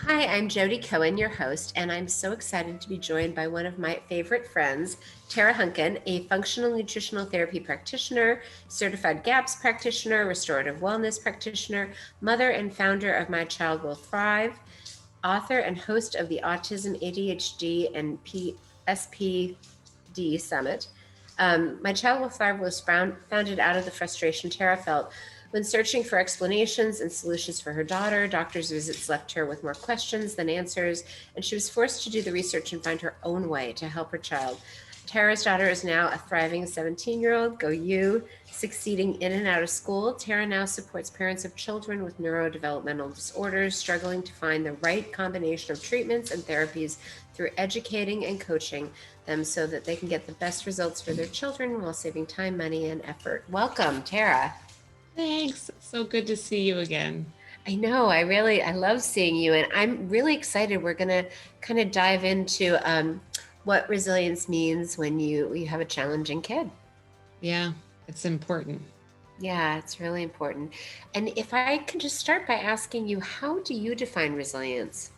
Hi, I'm Jody Cohen, your host, and I'm so excited to be joined by one of my favorite friends, Tara Hunkin, a functional nutritional therapy practitioner, certified GAPS practitioner, restorative wellness practitioner, mother and founder of My Child Will Thrive, author and host of the Autism, ADHD, and SPD Summit. My Child Will Thrive was founded out of the frustration Tara felt when searching for explanations and solutions for her daughter. Doctors' visits left her with more questions than answers, and she was forced to do the research and find her own way to help her child. Tara's daughter is now a thriving 17-year-old, go you, succeeding in and out of school. Tara now supports parents of children with neurodevelopmental disorders struggling to find the right combination of treatments and therapies through educating and coaching them so that they can get the best results for their children while saving time, money, and effort. Welcome, Tara. Thanks. So good to see you again. I know, I love seeing you, and I'm really excited. We're gonna kind of dive into what resilience means when you have a challenging kid. Yeah, it's important. Yeah, it's really important. And if I can just start by asking you, how do you define resilience?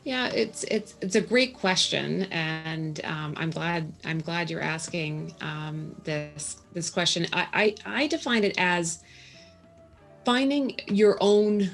Yeah, it's a great question, and I'm glad you're asking this question. I define it as finding your own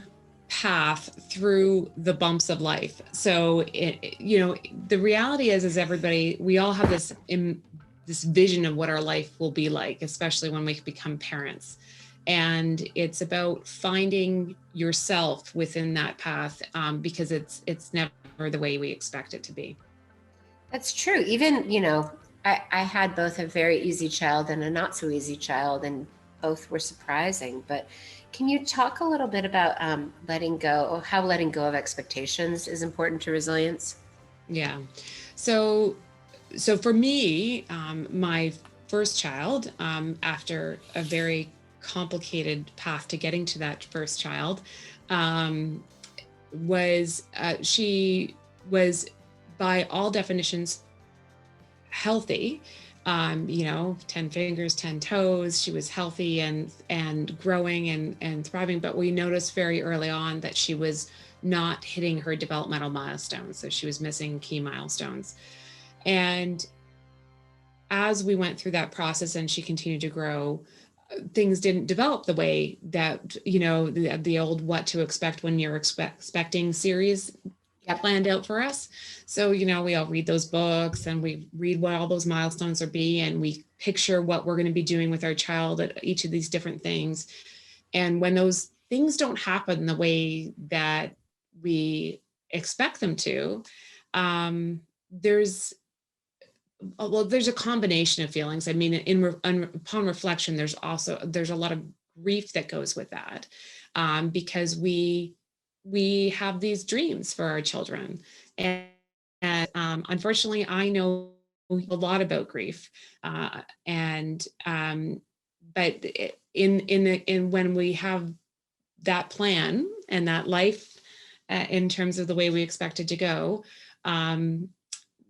path through the bumps of life. So the reality is everybody, we all have this vision of what our life will be like, especially when we become parents. And it's about finding yourself within that path, because it's never the way we expect it to be. That's true. Even, I had both a very easy child and a not so easy child, and both were surprising. But can you talk a little bit about letting go, or how letting go of expectations is important to resilience? Yeah. So for me, my first child, after a very complicated path to getting to that first child, um, was she was by all definitions healthy. 10 fingers, 10 toes. She was healthy and growing and thriving. But we noticed very early on that she was not hitting her developmental milestones. So she was missing key milestones. And as we went through that process and she continued to grow, things didn't develop the way that, the old what to expect when you're expecting series Yep. planned out for us. So, we all read those books and we read what all those milestones are be, and we picture what we're going to be doing with our child at each of these different things. And when those things don't happen the way that we expect them to, there's there's a combination of feelings. I mean, upon reflection, there's a lot of grief that goes with that, because we have these dreams for our children, and unfortunately, I know a lot about grief, and but in when we have that plan and that life, in terms of the way we expect it to go, um,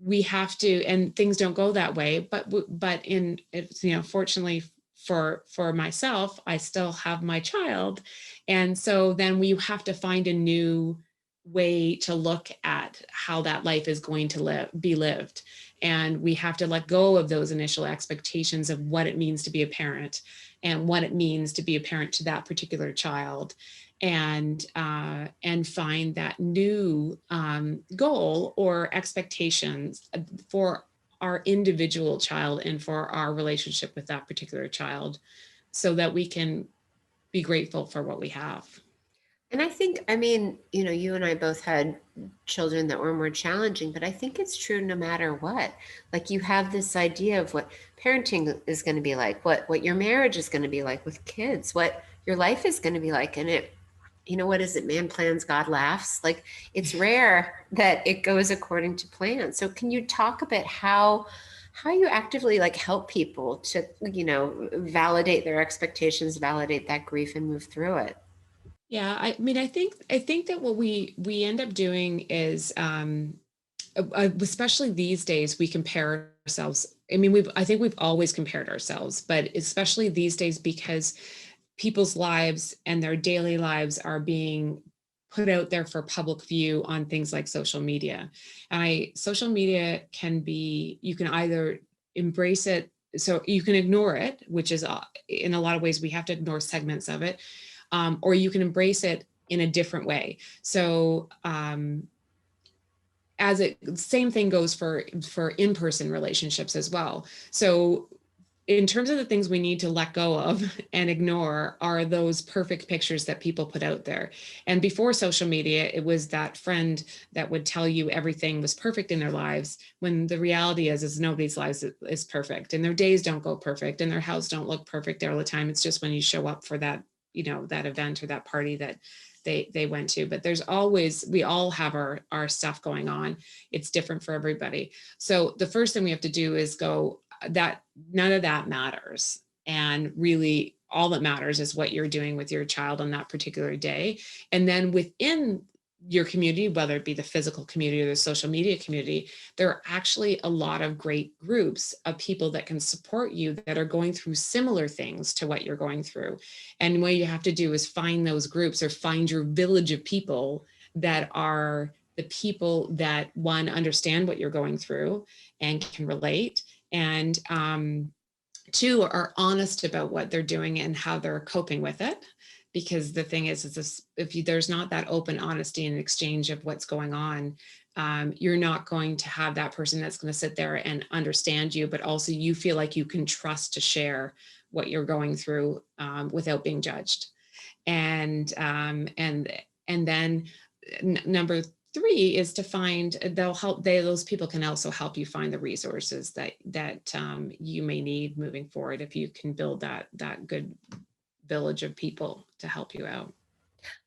we have to, and things don't go that way, but in it's, fortunately for myself, I still have my child, and so then we have to find a new way to look at how that life is going to be lived, and we have to let go of those initial expectations of what it means to be a parent and what it means to be a parent to that particular child, and find that new goal or expectations for our individual child and for our relationship with that particular child, so that we can be grateful for what we have. And I think, I mean, you and I both had children that were more challenging, but I think it's true no matter what. Like, you have this idea of what parenting is going to be like, what your marriage is going to be like with kids, what your life is going to be like. And what is it? Man plans, God laughs. Like, it's rare that it goes according to plan. So can you talk a bit how you actively like help people to, validate their expectations, validate that grief and move through it? Yeah, I mean, I think that what we end up doing is, especially these days, we compare ourselves. I mean, I think we've always compared ourselves, but especially these days, because people's lives and their daily lives are being put out there for public view on things like social media. And social media can be, you can either embrace it, so you can ignore it, which is in a lot of ways we have to ignore segments of it, or you can embrace it in a different way. So same thing goes for in-person relationships as well. So in terms of the things we need to let go of and ignore are those perfect pictures that people put out there. And before social media, it was that friend that would tell you everything was perfect in their lives, when the reality is nobody's lives is perfect, and their days don't go perfect, and their house don't look perfect all the time. It's just when you show up for that, that event or that party that they went to. But there's always, we all have our stuff going on. It's different for everybody. So the first thing we have to do is go, that none of that matters. And really all that matters is what you're doing with your child on that particular day. And then within your community, whether it be the physical community or the social media community, there are actually a lot of great groups of people that can support you that are going through similar things to what you're going through. And what you have to do is find those groups, or find your village of people that are the people that, one, understand what you're going through and can relate, and two, are honest about what they're doing and how they're coping with it. Because the thing is this, there's not that open honesty and exchange of what's going on, you're not going to have that person that's going to sit there and understand you, but also you feel like you can trust to share what you're going through without being judged. And then number three is to find, those people can also help you find the resources that you may need moving forward, if you can build that good village of people to help you out.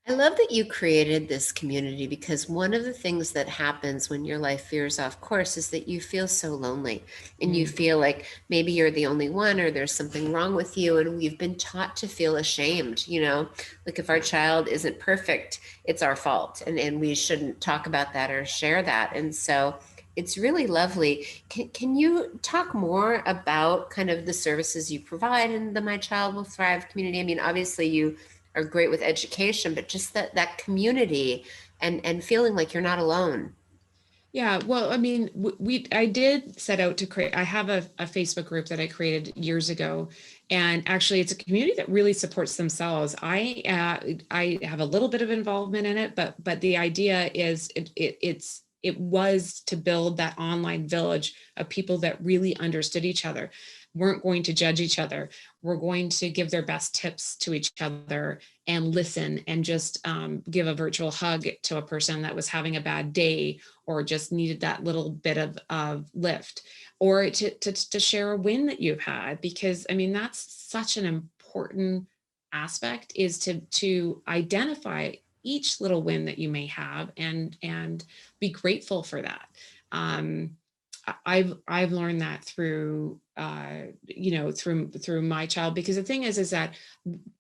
I love that you created this community, because one of the things that happens when your life veers off course is that you feel so lonely, and you feel like maybe you're the only one, or there's something wrong with you. And we've been taught to feel ashamed, like if our child isn't perfect, it's our fault, and we shouldn't talk about that or share that. And so it's really lovely. Can you talk more about kind of the services you provide in the My Child Will Thrive community? I mean, obviously you are great with education, but just that community and feeling like you're not alone. Yeah, well, I mean, I did set out to create, I have a Facebook group that I created years ago, and actually it's a community that really supports themselves. I have a little bit of involvement in it, but the idea is it was to build that online village of people that really understood each other, weren't going to judge each other, were going to give their best tips to each other and listen, and just give a virtual hug to a person that was having a bad day, or just needed that little bit of lift, or to share a win that you've had. Because I mean, that's such an important aspect, is to identify each little win that you may have, and be grateful for that. I've learned that through through my child, because the thing is that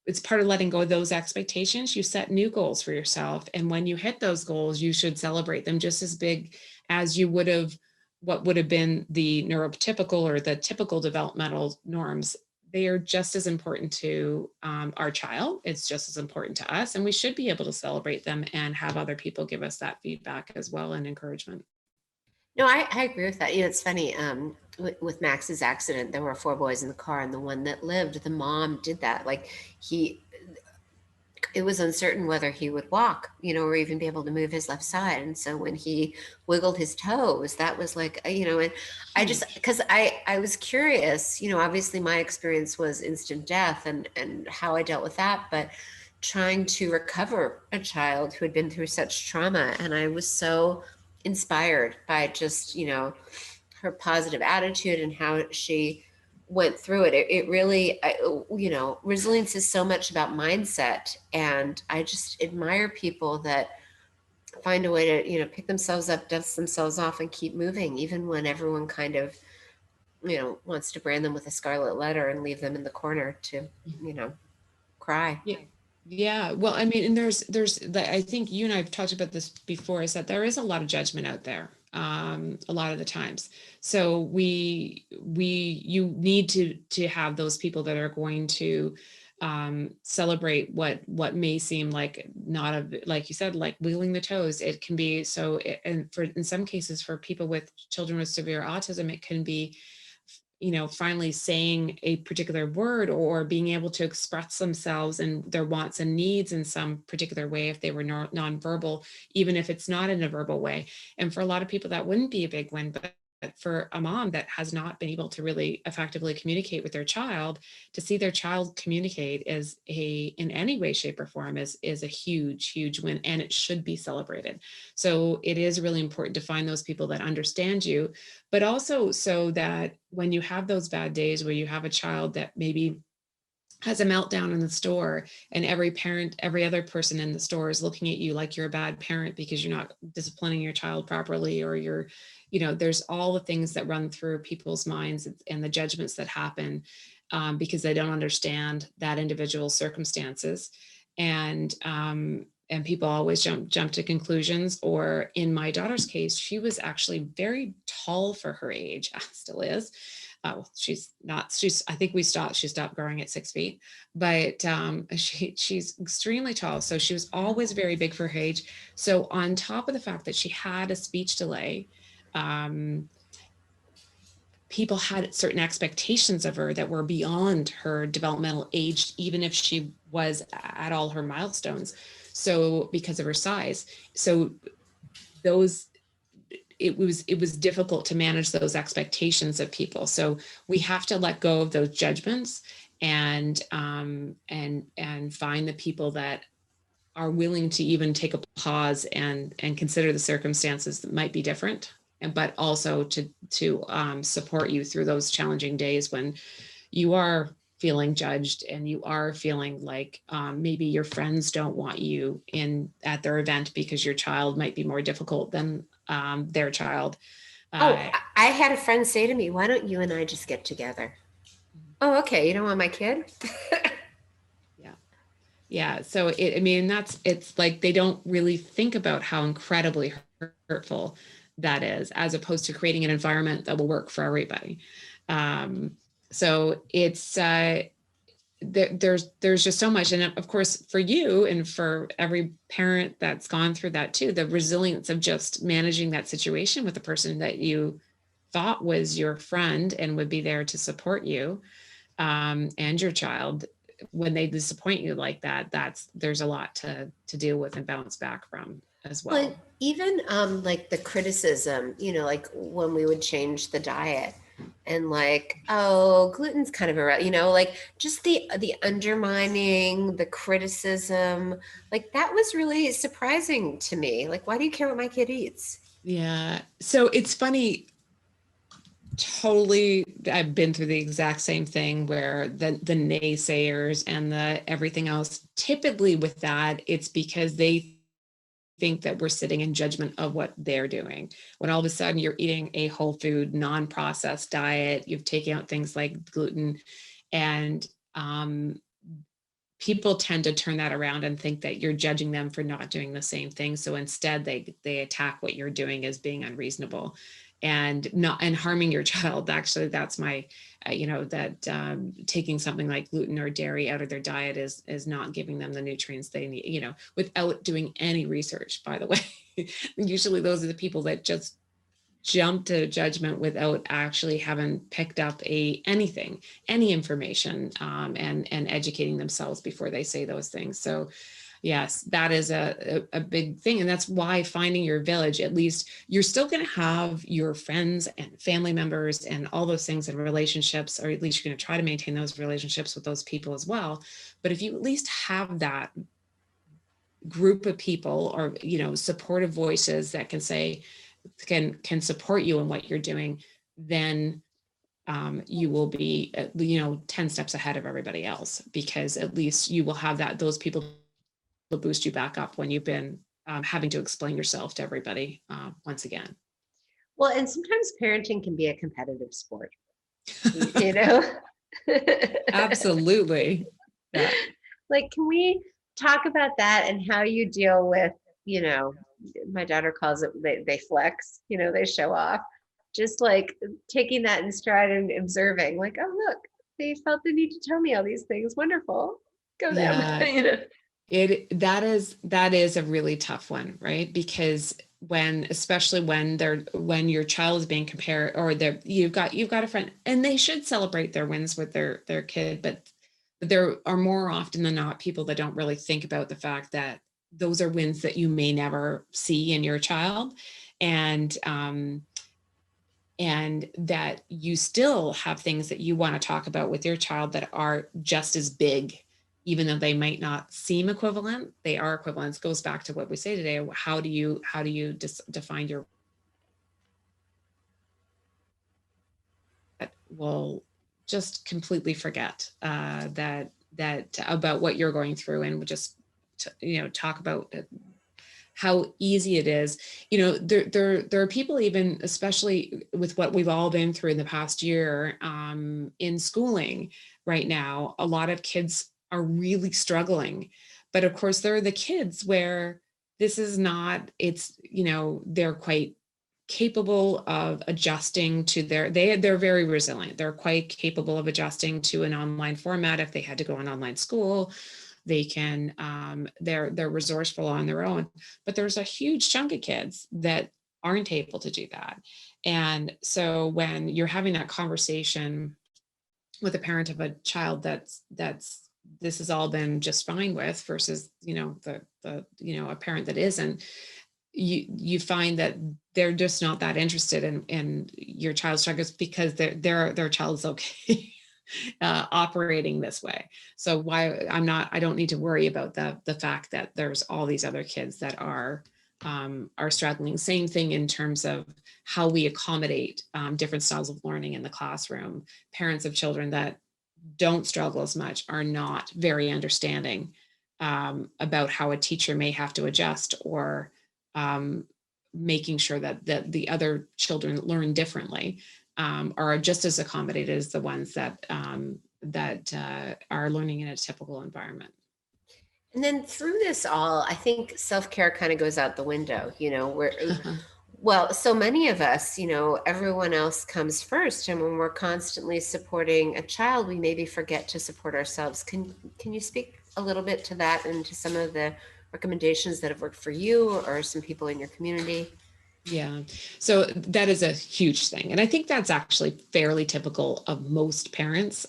it's part of letting go of those expectations. You set new goals for yourself, and when you hit those goals, you should celebrate them just as big as you would have what would have been the neurotypical or the typical developmental norms. They are just as important to our child. It's just as important to us, and we should be able to celebrate them and have other people give us that feedback as well, and encouragement. No, I agree with that. It's funny. With Max's accident, there were four boys in the car, and the one that lived, the mom did that. Like it was uncertain whether he would walk, or even be able to move his left side. And so when he wiggled his toes, that was like, and I just, because I was curious, obviously my experience was instant death and how I dealt with that, but trying to recover a child who had been through such trauma. And I was so inspired by just, her positive attitude and how she went through it. It really, resilience is so much about mindset. And I just admire people that find a way to, pick themselves up, dust themselves off, and keep moving, even when everyone kind of, wants to brand them with a scarlet letter and leave them in the corner to, cry. Yeah. Yeah. Well, I mean, and I think you and I have talked about this before, is that there is a lot of judgment out there, a lot of the times. So you need to have those people that are going to celebrate what may seem like not a, like you said, like wiggling the toes. It can be so, and for in some cases for people with children with severe autism, it can be, finally saying a particular word or being able to express themselves and their wants and needs in some particular way if they were nonverbal, even if it's not in a verbal way. And for a lot of people, that wouldn't be a big win, but for a mom that has not been able to really effectively communicate with their child, to see their child communicate in any way, shape, or form is a huge win, and it should be celebrated. So it is really important to find those people that understand you, but also so that when you have those bad days where you have a child that maybe has a meltdown in the store, and every other person in the store is looking at you like you're a bad parent because you're not disciplining your child properly, or there's all the things that run through people's minds and the judgments that happen, because they don't understand that individual's circumstances. And people always jump to conclusions. Or in my daughter's case, she was actually very tall for her age, still is. I think she stopped growing at 6 feet, but she's extremely tall. So she was always very big for her age. So on top of the fact that she had a speech delay, people had certain expectations of her that were beyond her developmental age, even if she was at all her milestones. So because of her size, so those, it was difficult to manage those expectations of people. So we have to let go of those judgments and find the people that are willing to even take a pause and consider the circumstances that might be different, but also to support you through those challenging days when you are feeling judged and you are feeling like maybe your friends don't want you at their event because your child might be more difficult than their child. I had a friend say to me, "Why don't you and I just get together?" Oh, okay. You don't want my kid? Yeah. So it's like they don't really think about how incredibly hurtful that is, as opposed to creating an environment that will work for everybody. So it's there's just so much. And of course, for you and for every parent that's gone through that too, the resilience of just managing that situation with the person that you thought was your friend and would be there to support you, and your child, when they disappoint you like that, there's a lot to deal with and bounce back from as well. Well, even like the criticism, like when we would change the diet and like, oh, gluten's kind of like just the undermining, the criticism, like that was really surprising to me. Like, why do you care what my kid eats? Yeah. So it's funny. Totally. I've been through the exact same thing where the naysayers and the everything else, typically with that, it's because they think that we're sitting in judgment of what they're doing. When all of a sudden you're eating a whole food, non-processed diet, you've taken out things like gluten, and people tend to turn that around and think that you're judging them for not doing the same thing. So instead they attack what you're doing as being unreasonable and harming your child. Actually, that's my, taking something like gluten or dairy out of their diet is not giving them the nutrients they need, without doing any research, by the way. Usually those are the people that just jump to judgment without actually having picked up any information, and educating themselves before they say those things. So yes, that is a big thing. And that's why finding your village, at least you're still going to have your friends and family members and all those things and relationships, or at least you're going to try to maintain those relationships with those people as well. But if you at least have that group of people, or supportive voices that can support you in what you're doing, then you will be 10 steps ahead of everybody else, because at least you will have those people to boost you back up when you've been having to explain yourself to everybody once again. Well, and sometimes parenting can be a competitive sport, you know? Absolutely. Yeah. Like, can we talk about that and how you deal with, my daughter calls it, they flex, they show off, just like taking that in stride and observing, like, oh, look, they felt the need to tell me all these things. Wonderful. go there. Yeah, You know. that is a really tough one, right? Because especially when your child is being compared, or you've got a friend, and they should celebrate their wins with their kid, but there are more often than not people that don't really think about the fact that those are wins that you may never see in your child, and and that you still have things that you want to talk about with your child that are just as big, even though they might not seem equivalent. They are equivalent. It goes back to what we say today. How do you define your, will just completely forget that about what you're going through, and just talk about how easy it is. There are people, even especially with what we've all been through in the past year, in schooling right now, a lot of kids are really struggling. But of course, there are the kids where this is not, they're quite capable of adjusting to they're very resilient. They're quite capable of adjusting to an online format. If they had to go on online school, they can, they're resourceful on their own. But there's a huge chunk of kids that aren't able to do that. And so when you're having that conversation with a parent of a child that's this has all been just fine with, versus a parent that isn't, you find that they're just not that interested in your child's struggles, because their child's okay operating this way. So I don't need to worry about the fact that there's all these other kids that are struggling. Same thing in terms of how we accommodate different styles of learning in the classroom. Parents of children that don't struggle as much are not very understanding about how a teacher may have to adjust, or making sure that the other children learn differently, are just as accommodated as the ones that are learning in a typical environment. And then through this all, I think self-care kind of goes out the window, well, so many of us, everyone else comes first. And when we're constantly supporting a child, we maybe forget to support ourselves. Can you speak a little bit to that, and to some of the recommendations that have worked for you or some people in your community? Yeah, so that is a huge thing. And I think that's actually fairly typical of most parents.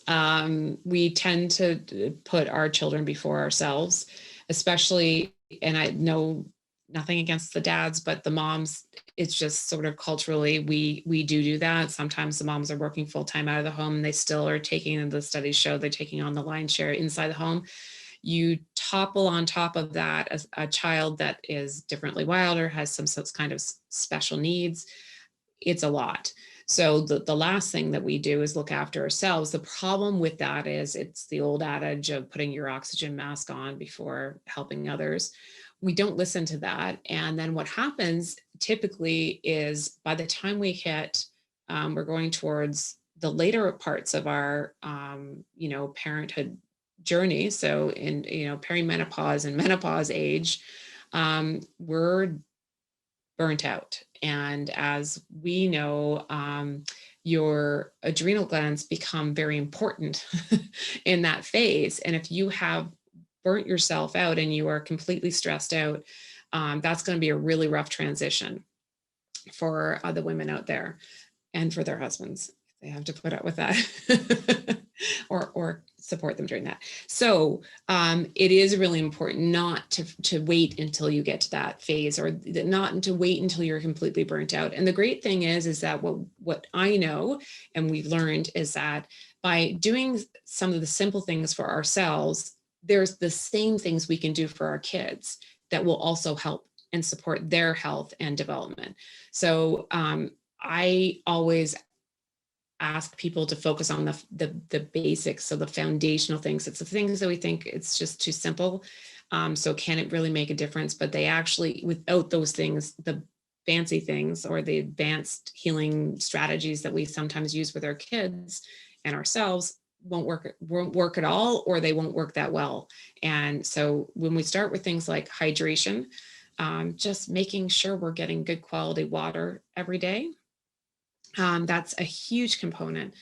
We tend to put our children before ourselves, especially, and I know nothing against the dads, but the moms, it's just sort of culturally, we do that. Sometimes the moms are working full time out of the home, and they still are taking, and the studies show they're taking on the lion's share inside the home. You topple on top of that a child that is differently wired or has some kind of special needs. It's a lot. So the last thing that we do is look after ourselves. The problem with that is, it's the old adage of putting your oxygen mask on before helping others. We don't listen to that. And then what happens typically is, by the time we hit, we're going towards the later parts of our, parenthood journey. So in, perimenopause and menopause age, we're burnt out. And as we know, your adrenal glands become very important in that phase. And if you have burnt yourself out and you are completely stressed out, that's going to be a really rough transition for the women out there, and for their husbands. They have to put up with that or support them during that. So it is really important not to wait until you get to that phase, or not to wait until you're completely burnt out. And the great thing is that what I know and we've learned is that by doing some of the simple things for ourselves, there's the same things we can do for our kids that will also help and support their health and development. So I always ask people to focus on the basics, so the foundational things. It's the things that we think it's just too simple. So can it really make a difference? But they actually, without those things, the fancy things or the advanced healing strategies that we sometimes use with our kids and ourselves won't work at all, or they won't work that well. And so when we start with things like hydration, just making sure we're getting good quality water every day, that's a huge component.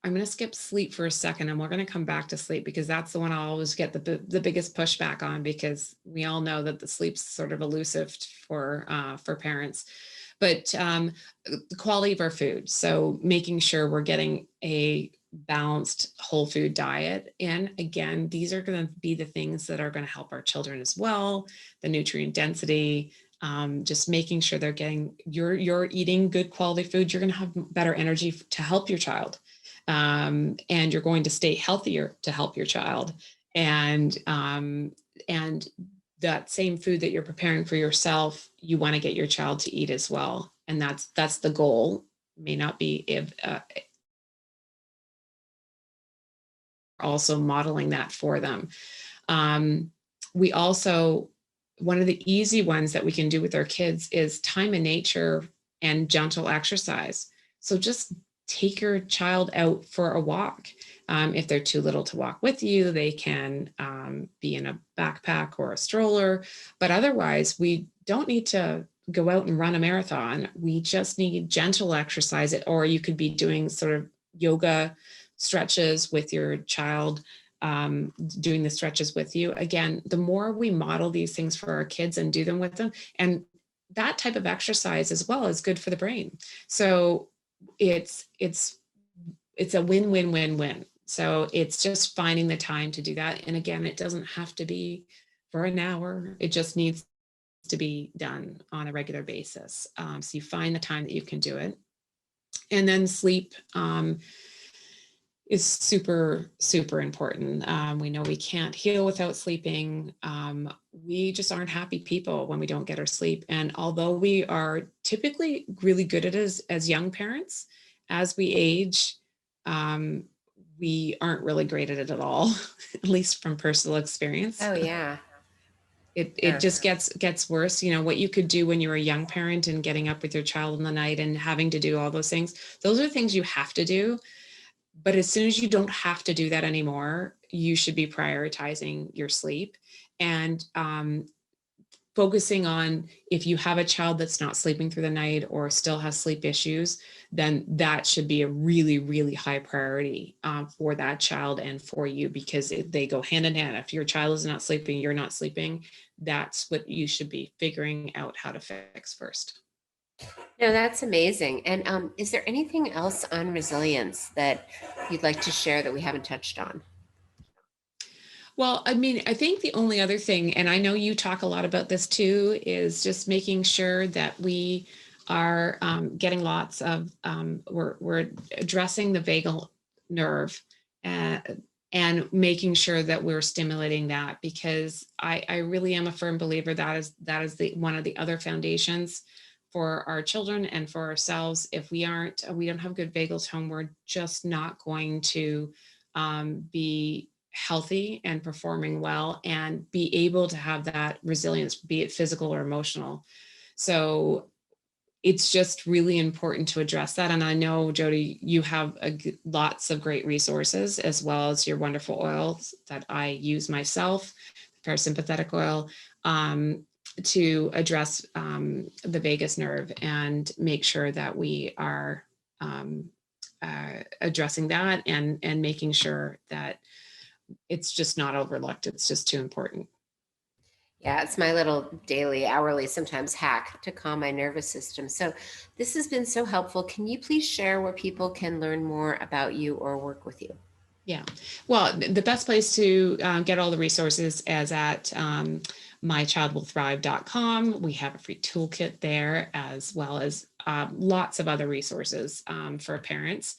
I'm going to skip sleep for a second, and we're going to come back to sleep because that's the one I always get the biggest pushback on, because we all know that the sleep's sort of elusive for parents. But the quality of our food. So making sure we're getting a balanced whole food diet. And again, these are going to be the things that are going to help our children as well. The nutrient density, just making sure they're getting, you're eating good quality food, you're going to have better energy to help your child. And you're going to stay healthier to help your child. And that same food that you're preparing for yourself, you want to get your child to eat as well. And that's the goal. May not be if also modeling that for them. We also, one of the easy ones that we can do with our kids is time in nature and gentle exercise. So just take your child out for a walk. If they're too little to walk with you, they can be in a backpack or a stroller. But otherwise, we don't need to go out and run a marathon. We just need gentle exercise, or you could be doing sort of yoga stretches with your child, doing the stretches with you. Again, the more we model these things for our kids and do them with them, and that type of exercise as well is good for the brain. So it's a win-win-win-win. So it's just finding the time to do that. And again, it doesn't have to be for an hour. It just needs to be done on a regular basis. So you find the time that you can do it. And then sleep is super, super important. We know we can't heal without sleeping. We just aren't happy people when we don't get our sleep. And although we are typically really good at it as young parents, as we age, we aren't really great at it at all, at least from personal experience. Oh yeah. It just gets worse. You know, what you could do when you were a young parent and getting up with your child in the night and having to do all those things, those are things you have to do. But as soon as you don't have to do that anymore, you should be prioritizing your sleep and focusing on, if you have a child that's not sleeping through the night or still has sleep issues, then that should be a really, really high priority for that child and for you, because they go hand in hand. If your child is not sleeping, you're not sleeping, that's what you should be figuring out how to fix first. No, that's amazing. And is there anything else on resilience that you'd like to share that we haven't touched on? Well, I mean, I think the only other thing, and I know you talk a lot about this too, is just making sure that we are getting lots of, we're addressing the vagal nerve, uh, and making sure that we're stimulating that, because I really am a firm believer that is the one of the other foundations for our children and for ourselves. If we don't have good vagal tone, we're just not going to be healthy and performing well and be able to have that resilience, be it physical or emotional. So it's just really important to address that. And I know, Jody, you have lots of great resources, as well as your wonderful oils that I use myself, parasympathetic oil, to address the vagus nerve and make sure that we are addressing that and making sure that it's just not overlooked. It's just too important. Yeah, it's my little daily, hourly, sometimes hack to calm my nervous system. So this has been so helpful. Can you please share where people can learn more about you or work with you? Yeah. Well, the best place to get all the resources is at mychildwillthrive.com. We have a free toolkit there, as well as lots of other resources for parents.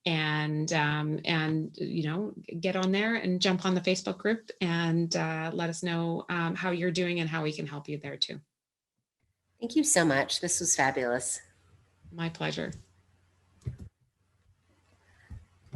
And get on there and jump on the Facebook group and let us know how you're doing and how we can help you there too. Thank you so much. This was fabulous. My pleasure.